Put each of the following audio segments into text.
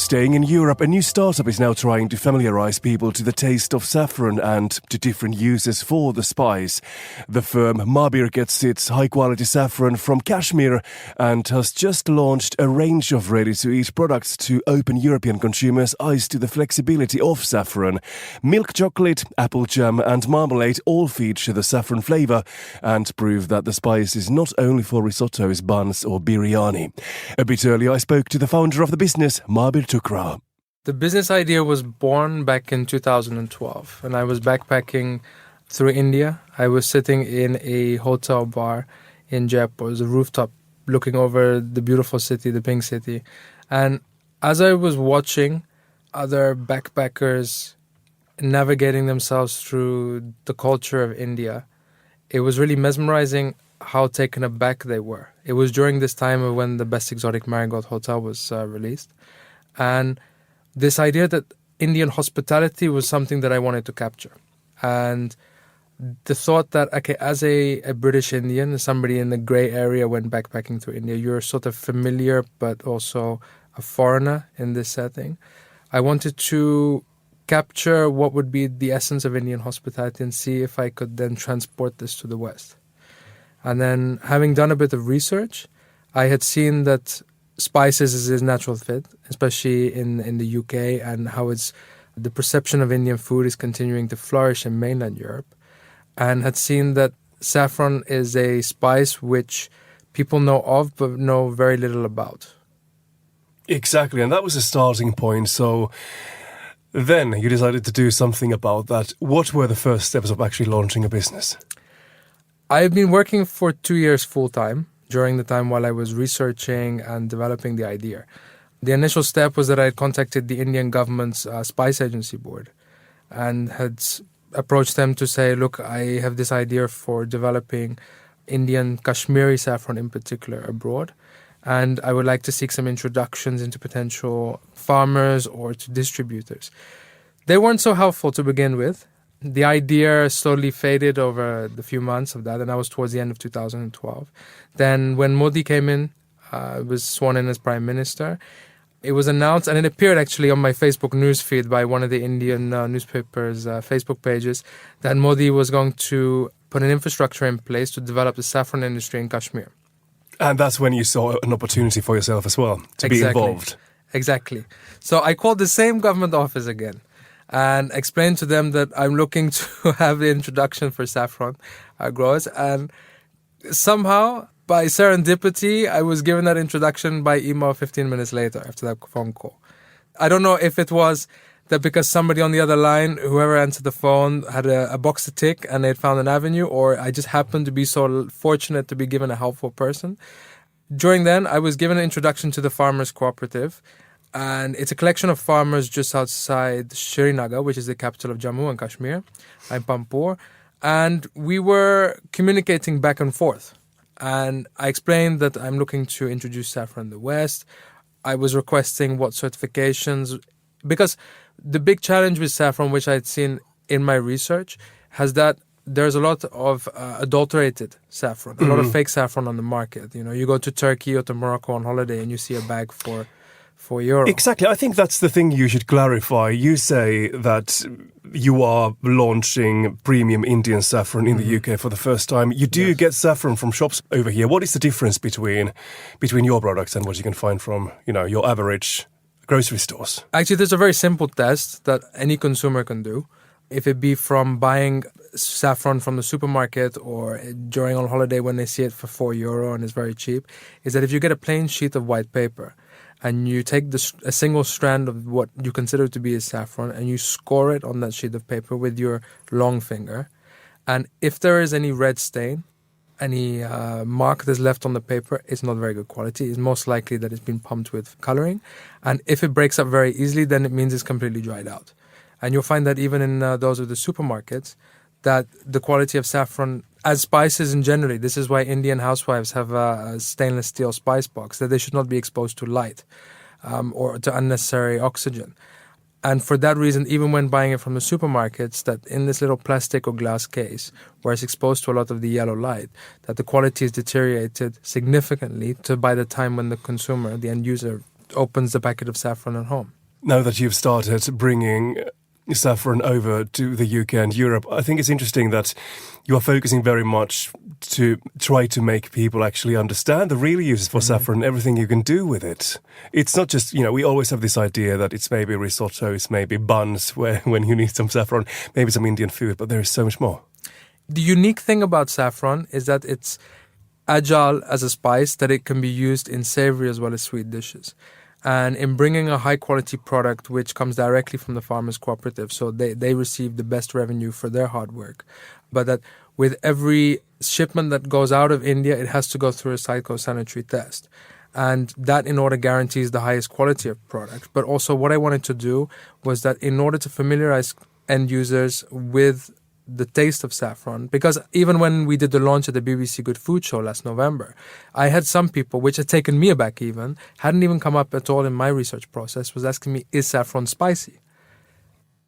Staying in Europe, a new startup is now trying to familiarize people to the taste of saffron and to different uses for the spice. The firm Mahbir gets its high-quality saffron from Kashmir and has just launched a range of ready-to-eat products to open European consumers' eyes to the flexibility of saffron. Milk chocolate, apple jam and marmalade all feature the saffron flavor and prove that the spice is not only for risottos, buns or biryani. A bit earlier I spoke to the founder of the business, Mahbir. The business idea was born back in 2012, and I was backpacking through India. I was sitting in a hotel bar in Jaipur. It was a rooftop looking over the beautiful city, the Pink City. And as I was watching other backpackers navigating themselves through the culture of India, it was really mesmerizing how taken aback they were. It was during this time of when the Best Exotic Marigold Hotel was released. And this idea that Indian hospitality was something that I wanted to capture. And the thought that, okay, as a British Indian, somebody in the grey area when backpacking through India, you're sort of familiar but also a foreigner in this setting. I wanted to capture what would be the essence of Indian hospitality and see if I could then transport this to the West. And then having done a bit of research, I had seen that spices is a natural fit, especially in the UK, and how the perception of Indian food is continuing to flourish in mainland Europe, and had seen that saffron is a spice which people know of but know very little about. Exactly, and that was a starting point. So then you decided to do something about that. What were the first steps of actually launching a business? I've been working for 2 years full-time, during the time while I was researching and developing the idea. The initial step was that I had contacted the Indian government's Spice Agency Board and had approached them to say, look, I have this idea for developing Indian Kashmiri saffron in particular abroad, and I would like to seek some introductions into potential farmers or to distributors. They weren't so helpful to begin with. The idea slowly faded over the few months of that, and that was towards the end of 2012. Then when Modi came in, was sworn in as Prime Minister, it was announced, and it appeared actually on my Facebook newsfeed by one of the Indian newspapers' Facebook pages, that Modi was going to put an infrastructure in place to develop the saffron industry in Kashmir. And that's when you saw an opportunity for yourself as well, to be involved. Exactly. So I called the same government office again and explained to them that I'm looking to have the introduction for saffron growers. And somehow, by serendipity, I was given that introduction by email 15 minutes later after that phone call. I don't know if it was that because somebody on the other line, whoever answered the phone, had a box to tick and they'd found an avenue, or I just happened to be so fortunate to be given a helpful person. During then, I was given an introduction to the Farmers Cooperative. And it's a collection of farmers just outside Srinagar, which is the capital of Jammu and Kashmir, in Pampur. And we were communicating back and forth. And I explained that I'm looking to introduce saffron in the West. I was requesting what certifications, because the big challenge with saffron, which I'd seen in my research, has that there's a lot of adulterated saffron, a lot of fake saffron on the market. You know, you go to Turkey or to Morocco on holiday and you see a bag for €4. Exactly. I think that's the thing you should clarify. You say that you are launching premium Indian saffron in the UK for the first time. You do get saffron from shops over here. What is the difference between your products and what you can find from, your average grocery stores? Actually, there's a very simple test that any consumer can do. If it be from buying saffron from the supermarket or during on holiday when they see it for €4 and it's very cheap, is that if you get a plain sheet of white paper and you take a single strand of what you consider to be a saffron and you score it on that sheet of paper with your long finger, and if there is any red stain, any mark that's left on the paper, it's not very good quality. It's most likely that it's been pumped with coloring. And if it breaks up very easily, then it means it's completely dried out. And you'll find that even in those of the supermarkets, that the quality of saffron, as spices in generally, this is why Indian housewives have a stainless steel spice box, that they should not be exposed to light or to unnecessary oxygen. And for that reason, even when buying it from the supermarkets, that in this little plastic or glass case, where it's exposed to a lot of the yellow light, that the quality is deteriorated significantly to by the time when the consumer, the end user, opens the packet of saffron at home. Now that you've started bringing saffron over to the UK and Europe, I think it's interesting that you are focusing very much to try to make people actually understand the real uses for saffron, everything you can do with it. It's not just, we always have this idea that it's maybe risotto, it's maybe buns when you need some saffron, maybe some Indian food, but there is so much more. The unique thing about saffron is that it's agile as a spice, that it can be used in savory as well as sweet dishes. And in bringing a high-quality product which comes directly from the farmers' cooperative, so they receive the best revenue for their hard work. But that with every shipment that goes out of India, it has to go through a phytosanitary test. And that, in order, guarantees the highest quality of product. But also what I wanted to do was that in order to familiarize end users with the taste of saffron, because even when we did the launch at the BBC Good Food Show last November, I had some people, which had taken me aback even, hadn't even come up at all in my research process, was asking me, is saffron spicy?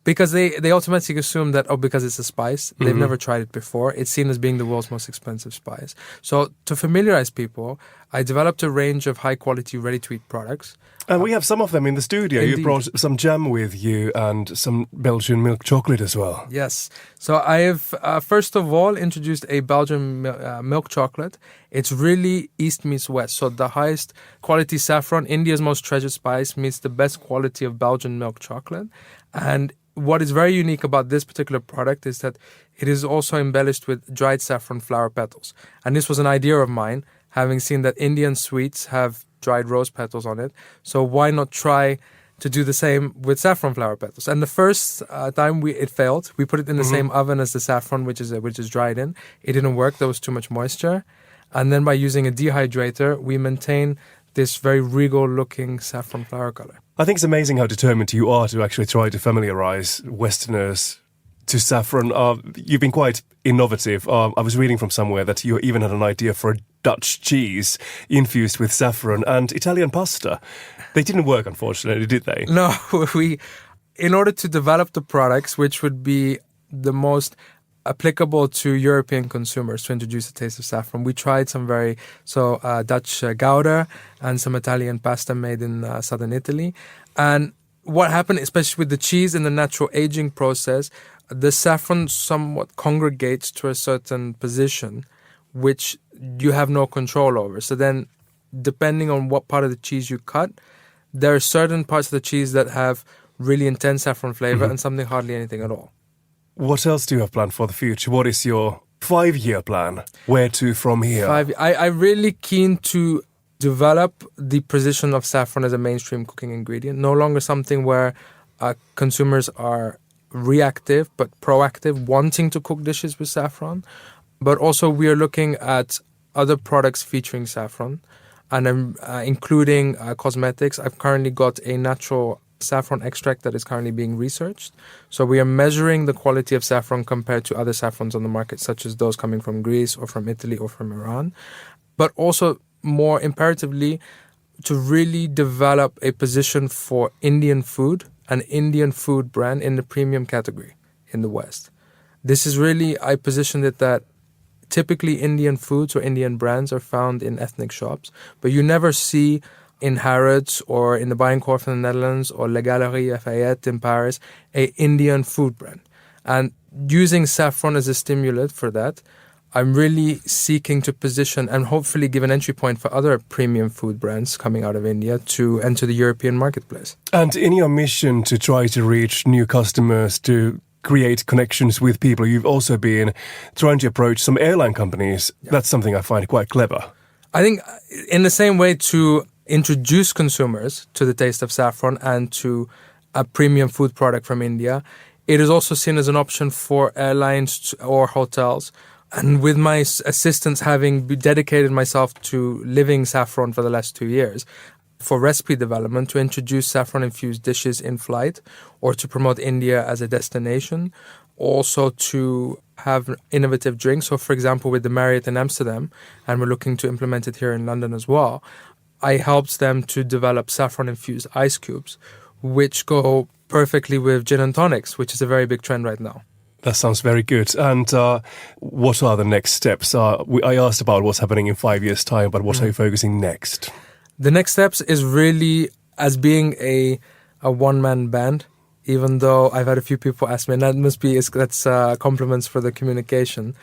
Because they automatically assume that, because it's a spice, they've never tried it before. It's seen as being the world's most expensive spice. So to familiarize people, I developed a range of high-quality, ready-to-eat products. And we have some of them in the studio. Indeed. You brought some jam with you and some Belgian milk chocolate as well. Yes. So I have, first of all, introduced a Belgian milk chocolate. It's really East meets West. So the highest quality saffron, India's most treasured spice, meets the best quality of Belgian milk chocolate. And what is very unique about this particular product is that it is also embellished with dried saffron flower petals. And this was an idea of mine, having seen that Indian sweets have dried rose petals on it. So why not try to do the same with saffron flower petals? And the first time it failed. We put it in the same oven as the saffron, which is dried in. It didn't work. There was too much moisture. And then by using a dehydrator, we maintain this very regal-looking saffron flower color. I think it's amazing how determined you are to actually try to familiarize Westerners to saffron. You've been quite innovative. I was reading from somewhere that you even had an idea for a Dutch cheese infused with saffron and Italian pasta. They didn't work, unfortunately, did they? No, in order to develop the products which would be the most applicable to European consumers to introduce the taste of saffron, we tried some Dutch gouda and some Italian pasta made in southern Italy. And what happened, especially with the cheese and the natural aging process, the saffron somewhat congregates to a certain position which you have no control over. So then, depending on what part of the cheese you cut, there are certain parts of the cheese that have really intense saffron flavor and something hardly anything at all. What else do you have planned for the future? What is your 5-year plan? Where to from here? I'm really keen to develop the position of saffron as a mainstream cooking ingredient, no longer something where consumers are reactive but proactive, wanting to cook dishes with saffron. But also we are looking at other products featuring saffron, and including cosmetics. I've currently got a natural saffron extract that is currently being researched. So we are measuring the quality of saffron compared to other saffrons on the market, such as those coming from Greece or from Italy or from Iran. But also, more imperatively, to really develop a position for Indian food, an Indian food brand in the premium category in the West. This is really, I positioned it that typically Indian foods or Indian brands are found in ethnic shops, but you never see in Harrods or in the Bijenkorf in the Netherlands or Les Galeries Lafayette in Paris a Indian food brand. And using saffron as a stimulant for that, I'm really seeking to position and hopefully give an entry point for other premium food brands coming out of India to enter the European marketplace. And in your mission to try to reach new customers, to create connections with people, you've also been trying to approach some airline companies. Yeah. That's something I find quite clever. I think in the same way to introduce consumers to the taste of saffron and to a premium food product from India, it is also seen as an option for airlines or hotels. And with my assistance having dedicated myself to living saffron for the last 2 years, for recipe development, to introduce saffron-infused dishes in flight or to promote India as a destination, also to have innovative drinks. So, for example, with the Marriott in Amsterdam, and we're looking to implement it here in London as well, I helped them to develop saffron-infused ice cubes, which go perfectly with gin and tonics, which is a very big trend right now. That sounds very good. And what are the next steps? I asked about what's happening in 5 years' time, but what are you focusing next? The next steps is really As being a one-man band, even though I've had a few people ask me, and that's compliments for the communication,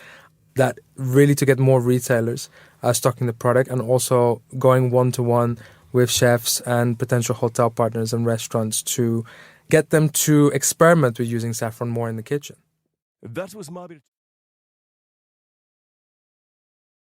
that really to get more retailers stocking the product and also going one-to-one with chefs and potential hotel partners and restaurants to get them to experiment with using saffron more in the kitchen. That was Mahbir.